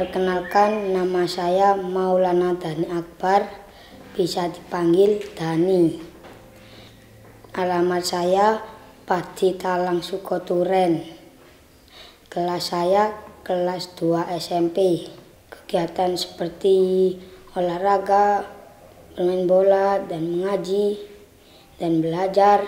Perkenalkan, nama saya Maulana Dhani Akbar, bisa dipanggil Dhani. Alamat saya Padi Talang Sukoturen. Kelas saya kelas 2 SMP. Kegiatan seperti olahraga, bermain bola, dan mengaji, dan belajar.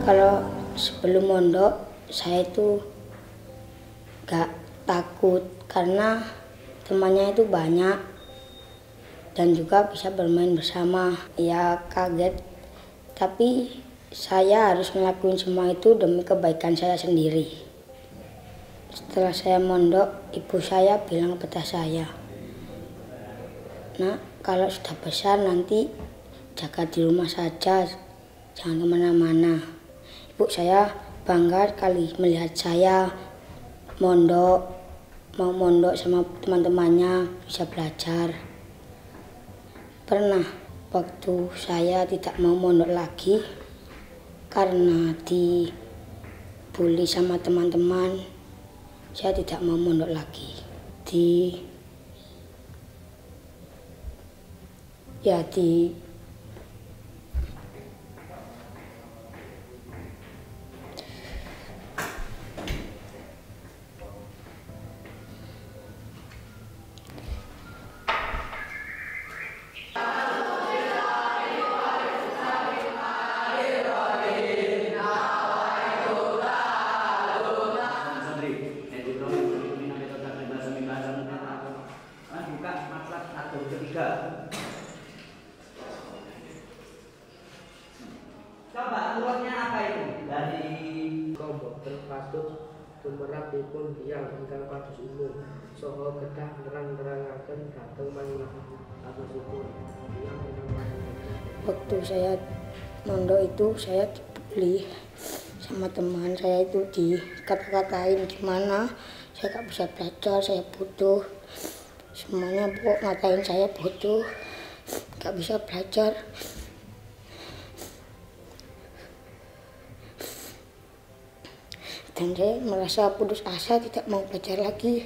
Kalau sebelum mondok, saya itu gak takut karena temannya itu banyak dan juga bisa bermain bersama. Ya kaget, tapi saya harus ngelakuin semua itu demi kebaikan saya sendiri. Setelah saya mondok, ibu saya bilang kepada saya, "Nak, kalau sudah besar nanti jaga di rumah saja, jangan kemana-mana." Ibu saya bangga sekali melihat saya mau mondok sama teman-temannya, bisa belajar. Pernah waktu saya tidak mau mondok lagi karena dibully sama teman-teman, saya tidak mau mondok lagi. Di Coba urutnya apa itu? Dari kelompok terpatut tumerap dipun tiyang ingkang kados umum saha kedah nerang-nerangaken dhateng panjenenganipun tiyang ingkang paling. Waktu saya mondok itu saya dibully sama teman saya, itu dikata-katain gimana saya gak bisa belajar, saya bodoh. Semuanya ngatain saya bodoh, gak bisa belajar. Dan saya merasa putus asa, tidak mau belajar lagi.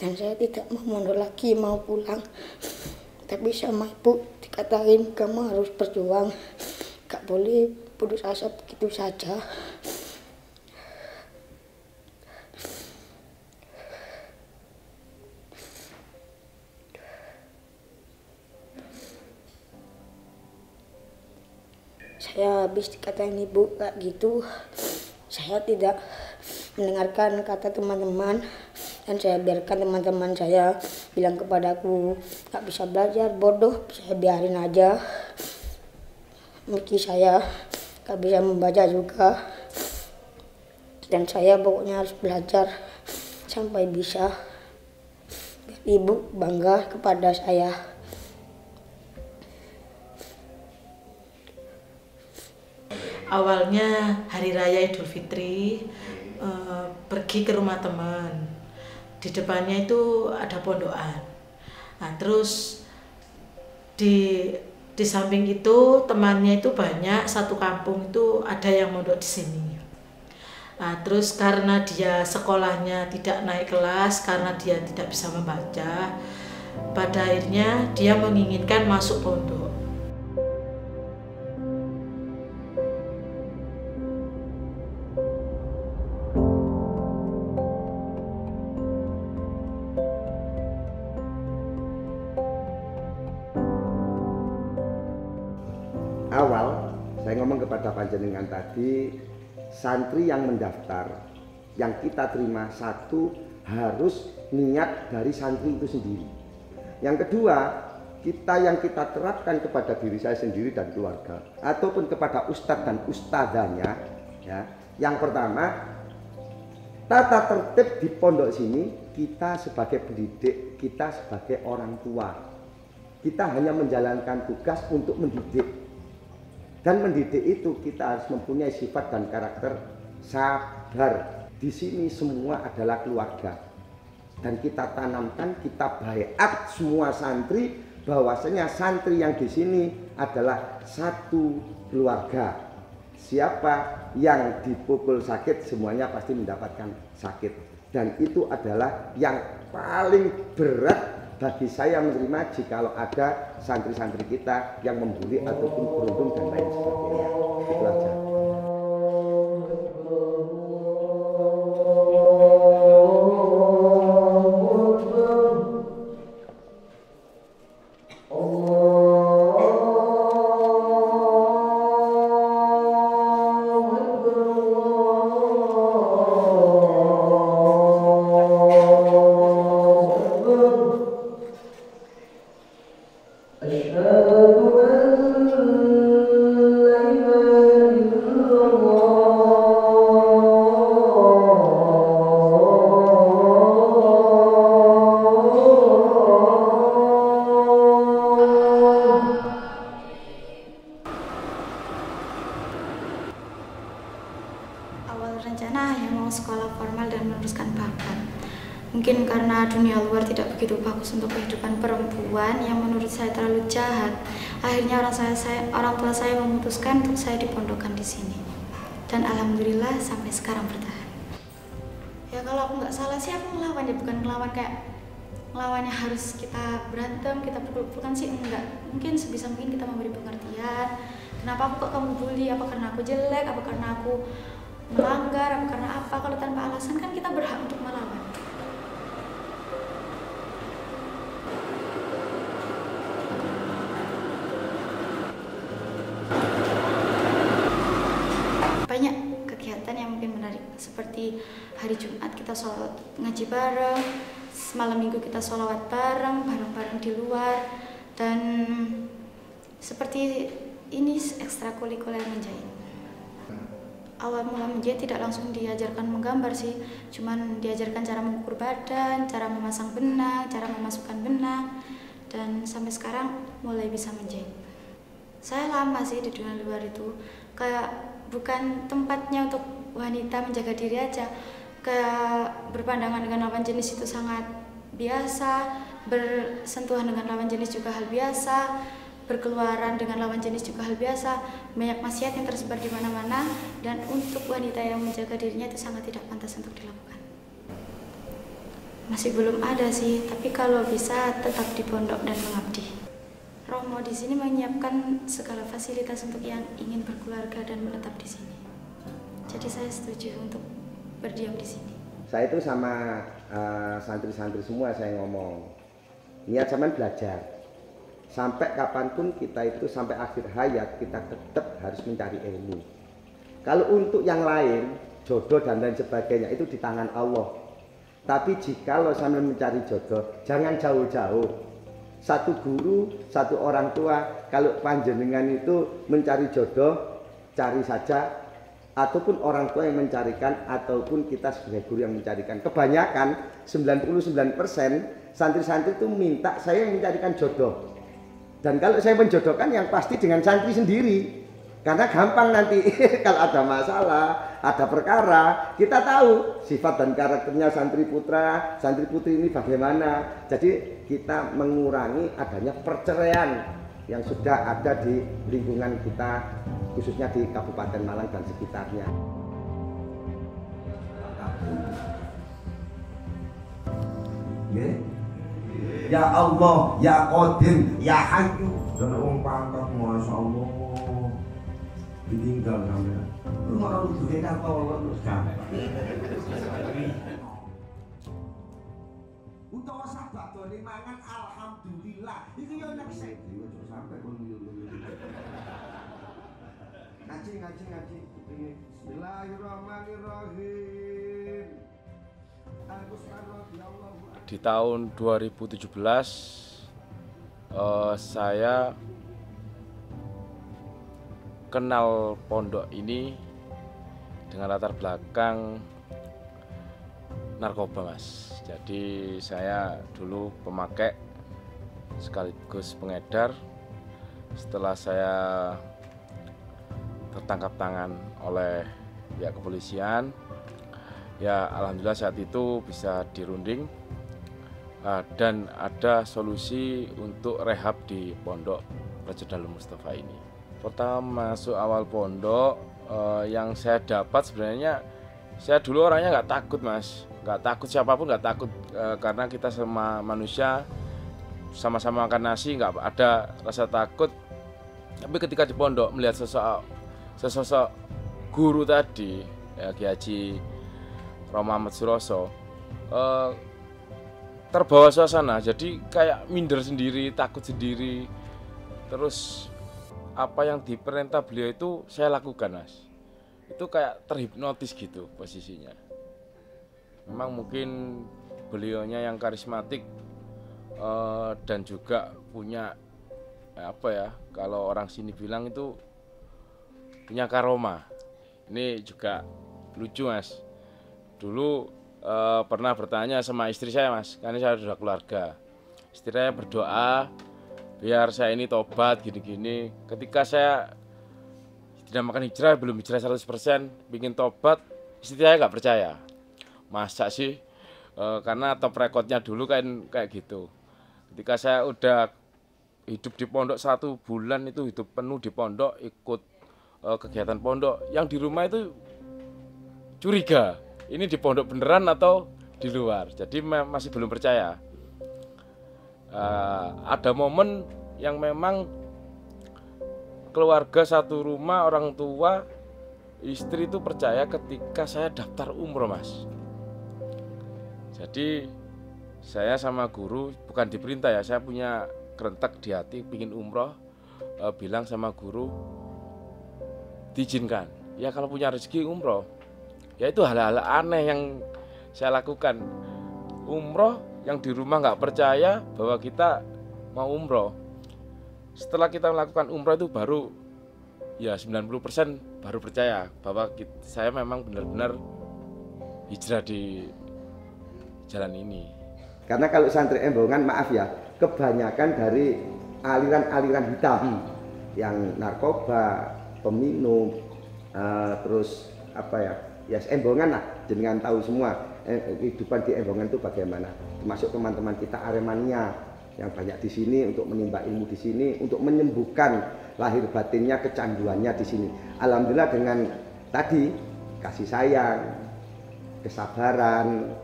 Dan saya tidak mau mondok lagi, mau pulang. Tapi sama ibu dikatain, kamu harus berjuang, gak boleh putus asa begitu saja. Saya habis dikatain ibu kayak gitu, saya tidak mendengarkan kata teman-teman, dan saya biarkan teman-teman saya bilang kepadaku gak bisa belajar, bodoh, saya biarin aja. Miki saya gak bisa membaca juga, dan saya pokoknya harus belajar sampai bisa biar ibu bangga kepada saya. Awalnya hari raya Idul Fitri, pergi ke rumah teman. Di depannya itu ada pondokan. Nah, terus di samping itu temannya itu banyak, satu kampung itu ada yang mondok di sini. Nah, terus karena dia sekolahnya tidak naik kelas karena dia tidak bisa membaca, pada akhirnya dia menginginkan masuk pondok. Awal saya ngomong kepada panjenengan tadi, santri yang mendaftar yang kita terima, satu harus niat dari santri itu sendiri. Yang kedua, yang kita terapkan kepada diri saya sendiri dan keluarga ataupun kepada ustadz dan ustadzanya, ya. Yang pertama, tata tertib di pondok sini, kita sebagai pendidik, kita sebagai orang tua, Kita hanya menjalankan tugas untuk mendidik. Dan mendidik itu kita harus mempunyai sifat dan karakter sabar. Di sini semua adalah keluarga. Dan kita tanamkan, kita baiat semua santri bahwasanya santri yang di sini adalah satu keluarga. Siapa yang dipukul sakit semuanya pasti mendapatkan sakit. Dan itu adalah yang paling berat bagi saya menerima jikalau ada santri-santri kita yang membuli ataupun berundung dan lain sebagainya. Itu aja. Awal rencana hanya mau sekolah formal dan meneruskan bakat. Mungkin karena dunia luar tidak begitu bagus untuk kehidupan perempuan yang menurut saya terlalu jahat. Akhirnya orang tua saya memutuskan untuk saya dipondokkan di sini. Dan alhamdulillah sampai sekarang bertahan. Ya kalau aku nggak salah sih aku ngelawan ya, bukan ngelawan kayak ngelawannya harus kita berantem, kita pukul-pukulan sih enggak. Mungkin sebisa mungkin kita memberi pengertian. Kenapa aku kok kamu bully? Apa karena aku jelek? Apa karena aku melanggar? Apa karena apa? Kalau tanpa alasan kan kita berhak untuk melawan. Banyak kegiatan yang mungkin menarik, seperti hari Jumat kita sholat ngaji bareng, malam minggu kita sholawat bareng-bareng di luar, dan seperti ini ekstrakurikuler menjahit. Awal mula menjahit tidak langsung diajarkan menggambar sih, cuman diajarkan cara mengukur badan, cara memasang benang, cara memasukkan benang, dan sampai sekarang mulai bisa menjahit. Saya lama sih di dunia luar itu, kayak bukan tempatnya untuk wanita menjaga diri aja, kayak berpandangan dengan lawan jenis itu sangat biasa, bersentuhan dengan lawan jenis juga hal biasa, berkeluaran dengan lawan jenis juga hal biasa, banyak maksiat yang tersebar di mana-mana, dan untuk wanita yang menjaga dirinya itu sangat tidak pantas untuk dilakukan. Masih belum ada sih, tapi kalau bisa tetap di pondok dan mengabdi. Romo di sini menyiapkan segala fasilitas untuk yang ingin berkeluarga dan menetap di sini. Jadi saya setuju untuk berdiam di sini. Saya itu sama santri-santri semua saya ngomong, niat zaman belajar. Sampai kapanpun kita itu sampai akhir hayat kita tetap harus mencari ilmu. Kalau untuk yang lain, jodoh dan lain sebagainya itu di tangan Allah. Tapi jikalau sambil mencari jodoh, jangan jauh-jauh. Satu guru, satu orang tua, kalau panjenengan itu mencari jodoh, cari saja, ataupun orang tua yang mencarikan, ataupun kita sebagai guru yang mencarikan. Kebanyakan 99% santri-santri itu minta saya yang mencarikan jodoh. Dan kalau saya menjodohkan yang pasti dengan santri sendiri, karena gampang nanti kalau ada masalah, ada perkara, kita tahu sifat dan karakternya santri putra, santri putri ini bagaimana. Jadi kita mengurangi adanya perceraian yang sudah ada di lingkungan kita, khususnya di Kabupaten Malang dan sekitarnya. Ya Allah, ya Qadir, ya Hayyu. Dan orang pangkat, Masya Allah, ditinggal sampai. Lu orang itu enak tolong terus sampai. Utawa sabadone mangan alhamdulillah. Iki yo nek sik sampai ngono. Ngaji. Bismillahirrahmanirrahim. Di tahun 2017 saya kenal pondok ini dengan latar belakang narkoba, Mas. Jadi saya dulu pemakai sekaligus pengedar. Setelah saya tertangkap tangan oleh pihak kepolisian, ya alhamdulillah saat itu bisa dirunding dan ada solusi untuk rehab di pondok Raja Dalem Mustafa ini. Pertama masuk awal pondok, yang saya dapat sebenarnya, saya dulu orangnya nggak takut mas, nggak takut siapapun, nggak takut karena kita sama manusia sama-sama makan nasi, nggak ada rasa takut. Tapi ketika di pondok melihat sosok guru tadi, ya, Ki Haji Roh Muhammad Suroso, terbawa suasana, jadi kayak minder sendiri, takut sendiri. Terus apa yang diperintah beliau itu saya lakukan mas. Itu kayak terhipnotis gitu posisinya. Memang mungkin beliaunya yang karismatik dan juga punya apa ya, kalau orang sini bilang itu punya karoma. Ini juga lucu mas. Dulu pernah bertanya sama istri saya mas, karena saya sudah keluarga. Istri saya berdoa biar saya ini tobat gini-gini. Ketika saya tidak makan hijrah, belum hijrah 100%, bikin tobat, istri saya nggak percaya. Masa sih? Karena top recordnya dulu kan kayak gitu. Ketika saya udah hidup di pondok 1 bulan, itu hidup penuh di pondok, ikut kegiatan pondok, yang di rumah itu curiga. Ini di pondok beneran atau di luar, jadi masih belum percaya. Ada momen yang memang keluarga satu rumah, orang tua, istri itu percaya ketika saya daftar umroh mas. Jadi saya sama guru, bukan diperintah ya, saya punya kerentak di hati pingin umroh, bilang sama guru diizinkan. Ya kalau punya rezeki umroh. Ya itu hal-hal aneh yang saya lakukan. Umroh yang di rumah nggak percaya bahwa kita mau umroh. Setelah kita melakukan umroh itu baru ya 90% baru percaya bahwa saya memang benar-benar hijrah di jalan ini. Karena kalau santri Embongan, maaf ya, kebanyakan dari aliran-aliran hitam yang narkoba, peminum, terus apa ya, ya Embongan lah, jenengan tahu semua kehidupan di Embongan itu bagaimana. Termasuk teman-teman kita Aremania yang banyak di sini untuk menimba ilmu di sini, untuk menyembuhkan lahir batinnya, kecanduannya di sini. Alhamdulillah dengan tadi kasih sayang, kesabaran,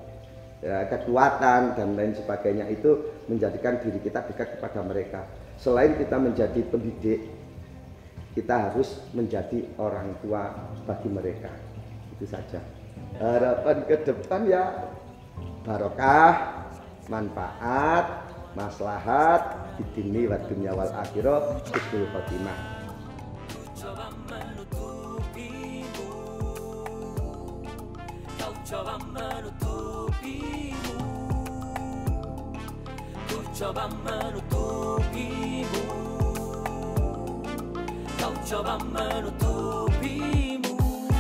kekuatan dan lain sebagainya itu menjadikan diri kita dekat kepada mereka. Selain kita menjadi pendidik, kita harus menjadi orang tua bagi mereka. Itu saja. Harapan ke depan ya barokah, manfaat, maslahat di dini wa dunya wal akhirah, husnul khotimah. Coba menutupimu, kau coba menutupimu, ku coba menutupimu, kau coba menutupimu.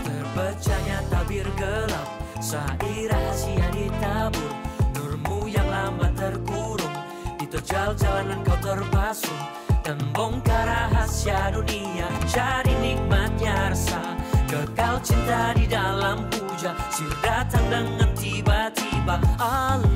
Terpecahnya tabir gelap, sair rahasia ditabur, nurmu yang lama terkurung, diterjal jalanan kau terpasung, membongkar rahasia dunia, cari nikmatnya rasa, kekal cinta di dalam puja, sir datang dengan tiba-tiba. Allah